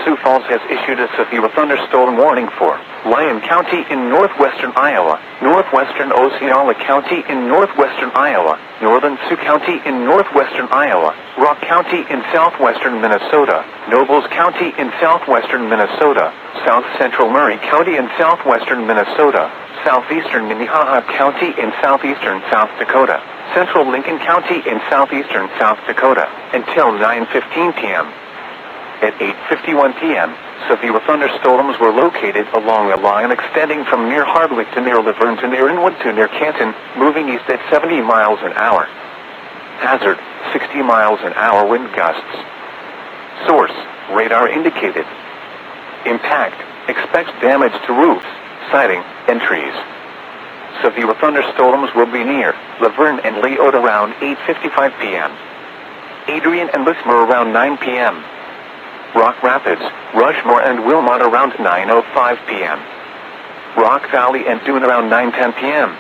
Sioux Falls has issued a severe thunderstorm warning for Lyon County in northwestern Iowa, northwestern Osceola County in northwestern Iowa, northern Sioux County in northwestern Iowa, Rock County in southwestern Minnesota, Nobles County in southwestern Minnesota, south central Murray County in southwestern Minnesota, southeastern Minnehaha County in southeastern South Dakota, central Lincoln County in southeastern South Dakota, until 9:15 p.m. At 8:51 p.m., severe thunderstorms were located along a line extending from near Hardwick to near Laverne to near Inwood to near Canton, moving east at 70 miles an hour. Hazard, 60 miles an hour wind gusts. Source, radar indicated. Impact, expects damage to roofs, siding, and trees. Severe thunderstorms will be near Laverne and Leod around 8:55 p.m. Adrian and Lismore around 9 p.m. Rock Rapids, Rushmore and Wilmot around 9:05 p.m. Rock Valley and Dune around 9:10 p.m.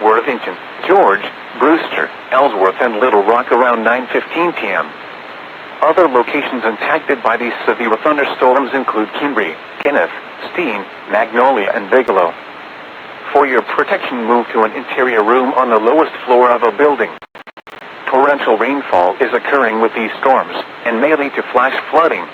Worthington, George, Brewster, Ellsworth and Little Rock around 9:15 p.m. Other locations impacted by these severe thunderstorms include Kimbry, Kenneth, Steen, Magnolia and Bigelow. For your protection, move to an interior room on the lowest floor of a building. Torrential rainfall is occurring with these storms, and may lead to flash flooding,